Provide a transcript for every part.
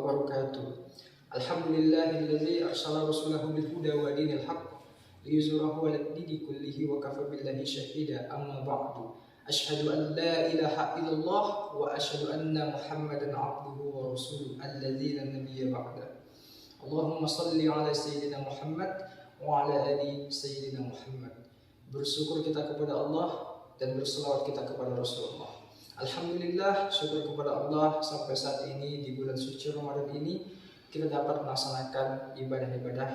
wabarakatuh. Alhamdulillahilladzi arsala rasulahu bil huda wa dinil haqq liyuzhirahu 'alad dini kullihi wa kafa billahi shahida. Amma ba'du. Asyhadu an la ilaha illallah wa asyhadu anna Muhammadan 'abduhu wa rasuluhu alladzi la nabiyya ba'da. Allahumma shalli 'ala sayyidina Muhammad wa 'ala ali sayyidina Muhammad. Bersyukur kita kepada Allah dan berselawat kita kepada Rasulullah. Alhamdulillah, syukur kepada Allah sampai saat ini di bulan suci Ramadan ini kita dapat melaksanakan ibadah-ibadah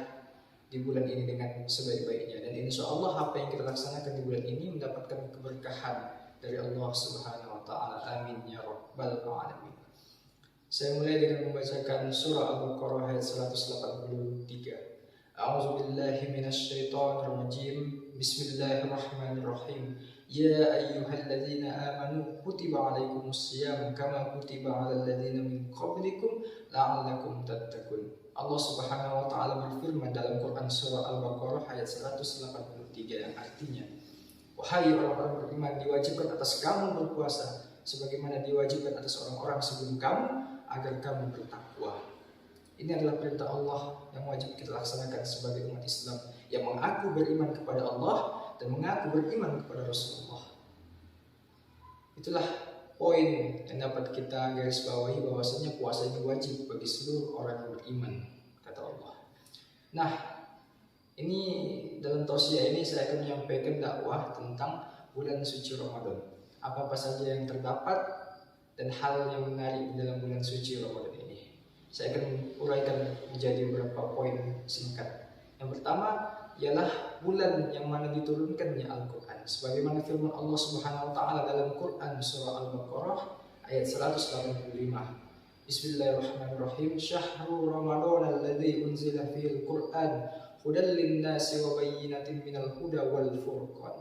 di bulan ini dengan sebaik-baiknya, dan insya Allah apa yang kita laksanakan di bulan ini mendapatkan keberkahan dari Allah Subhanahu wa Ta'ala. Amin ya rabbal alamin. Saya mulai dengan membacakan surah Al-Baqarah ayat 183. A'udzubillahi minasyaitonir rajim. Bismillahirrahmanirrahim. Ya ayyuhalladzina amanu kutiba alaikumus syiyam kama kutiba alal ladzina min qablikum la'allakum tattaqun. Allah Subhanahu wa Ta'ala berfirman dalam Quran surah Al-Baqarah ayat 183 yang artinya, wahai orang-orang beriman, diwajibkan atas kamu berpuasa sebagaimana diwajibkan atas orang-orang sebelum kamu agar kamu bertakwa. Ini adalah perintah Allah yang wajib kita laksanakan sebagai umat Islam yang mengaku beriman kepada Allah dan mengaku beriman kepada Rasulullah. Itulah poin yang dapat kita garis bawahi, bahwasanya puasa ini wajib bagi seluruh orang yang beriman, kata Allah. Nah, ini dalam tausiah ini saya akan menyampaikan dakwah tentang bulan suci Ramadan. Apa saja yang terdapat dan hal yang menarik di dalam bulan suci Ramadan ini. Saya akan uraikan menjadi beberapa poin singkat. Yang pertama ialah bulan yang mana diturunkannya Al-Quran, sebagaimana firman Allah Subhanahu wa Ta'ala dalam Quran surah Al-Baqarah ayat 185. Bismillahirrahmanirrahim. Syahrul Ramadan alladzi unzila fihil Qur'an hudan lin-nasi wa bayyinatin minal huda wal furqan.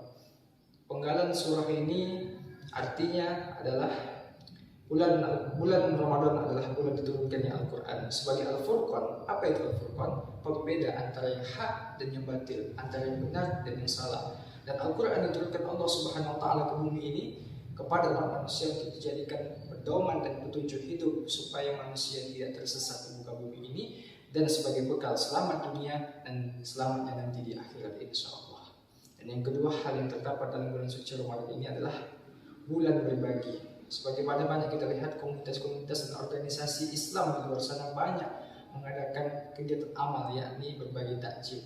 Penggalan surah ini artinya adalah bulan Ramadan adalah bulan diturunkannya Al-Quran sebagai Al-Furqan. Apa itu Al-Furqan? Pembeda antara yang hak dan yang batil, antara yang benar dan yang salah. Dan Al-Quran diturunkan Allah Subhanahu wa Ta'ala ke bumi ini kepada manusia untuk dijadikan pedoman dan petunjuk hidup supaya manusia tidak tersesat di muka bumi ini, dan sebagai bekal selamat dunia dan selamatnya nanti di akhirat insyaAllah. Dan yang kedua, hal yang terdapat dalam bulan suci Ramadan ini adalah bulan berbagi. Sebagaimana banyak kita lihat komunitas-komunitas dan organisasi Islam di luar sana banyak mengadakan kegiatan amal, yakni berbagi takjil.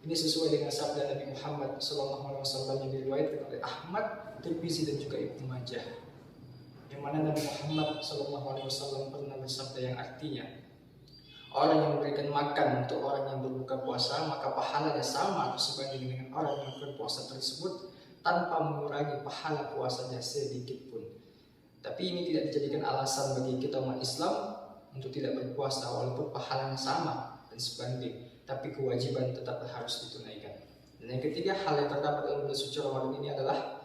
Ini sesuai dengan sabda Nabi Muhammad SAW yang diriwayatkan oleh Ahmad, Tirmizi dan juga Ibnu Majah, yang mana Nabi Muhammad SAW pernah bersabda yang artinya, orang yang memberikan makan untuk orang yang berbuka puasa maka pahalanya sama sebanding dengan orang yang berpuasa tersebut tanpa mengurangi pahala puasanya sedikit pun. Tapi ini tidak dijadikan alasan bagi kita umat Islam untuk tidak berpuasa walaupun pahalanya sama dan sebanding, tapi kewajiban tetap harus ditunaikan. Dan yang ketiga, hal yang terdapat dalam bulan suci Ramadan ini adalah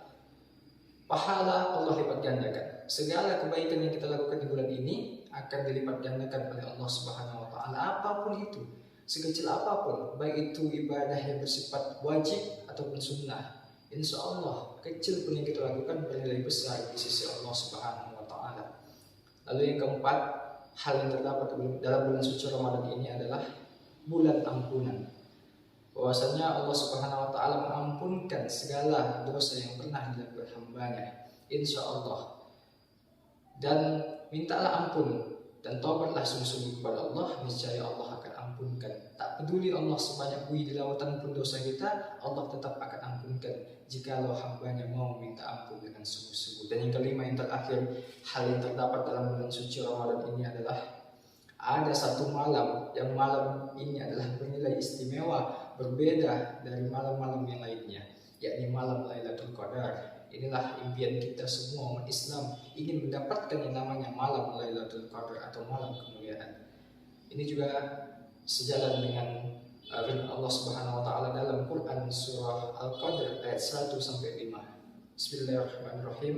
pahala Allah lipat gandakan. Segala kebaikan yang kita lakukan di bulan ini akan dilipat gandakan oleh Allah Subhanahu wa Ta'ala, apapun itu, sekecil apapun, baik itu ibadah yang bersifat wajib ataupun sunnah. Insya Allah kecil pun yang kita lakukan bernilai besar di sisi Allah Subhanahu wa Ta'ala. Lalu yang keempat, hal yang terdapat dalam bulan suci Ramadan ini adalah bulan ampunan. Bahwasanya Allah Subhanahu wa Ta'ala mengampunkan segala dosa yang pernah dilakukan hambanya, insya Allah. Dan mintalah ampun dan taubatlah sungguh-sungguh kepada Allah, niscaya Allah akan ampunkan. Tak peduli Allah sebanyak buih di lautan pun dosa kita, Allah tetap akan ampunkan jikalau hambanya mau minta ampun dengan sungguh-sungguh. Dan yang kelima, yang terakhir, hal yang terdapat dalam bulan suci Ramadan ini adalah ada satu malam yang malam ini adalah bernilai istimewa, berbeda dari malam-malam yang lainnya, yakni malam Lailatul Qadar. Inilah impian kita semua umat Islam, ingin mendapatkan yang namanya malam Lailatul Qadar atau malam kemuliaan. Ini juga sejalan dengan firman Allah Subhanahu wa Ta'ala dalam Quran surah Al-Qadr ayat 1-5. Bismillahirrahmanirrahim.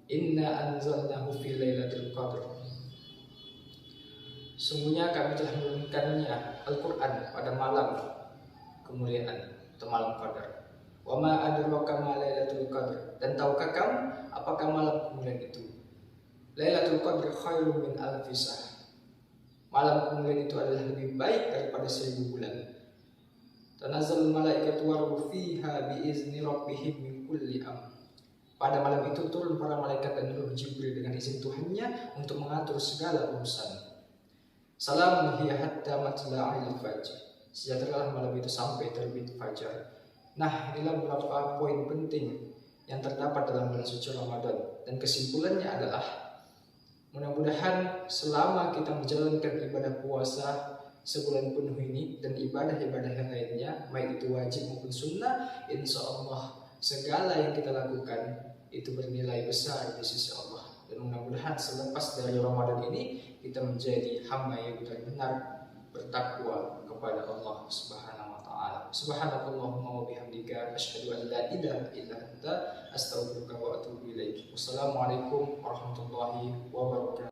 Inna anzalnahu fi lailatul qadr. Sungguhnya kami telah menurunkannya Al-Quran pada malam kemuliaan atau malam Qadar. Wa ma adraka ma lailatul qadr. Dan tahukah kamu apakah malam kemuliaan itu? Lailatul Qadr khairun min alfi syahr. Malam kemuliaan itu adalah lebih baik daripada 1000 bulan. Tanazzalul malaikatu waruhu fiha biizni rabbihim min kulli amr. Pada malam itu turun para malaikat dan Ruh Jibril dengan izin Tuhannya untuk mengatur segala urusan. Salamun hiya hatta matla'il fajr. Sejahteralah malam itu sampai terbit fajar. Nah, inilah beberapa poin penting yang terdapat dalam bulan suci Ramadan. Dan kesimpulannya adalah, mudah-mudahan selama kita menjalankan ibadah puasa sebulan penuh ini dan ibadah-ibadah yang lainnya, baik itu wajib maupun sunnah, insya Allah segala yang kita lakukan itu bernilai besar di sisi Allah. Dan mudah-mudahan selepas dari Ramadan ini kita menjadi hamba yang benar-benar bertakwa kepada Allah Subhanahu wa taala. Subhanakallahumma wa bihamdika asyhadu an la ilaha illa anta astaghfiruka wa atubu ilaik. Wassalamualaikum warahmatullahi wabarakatuh.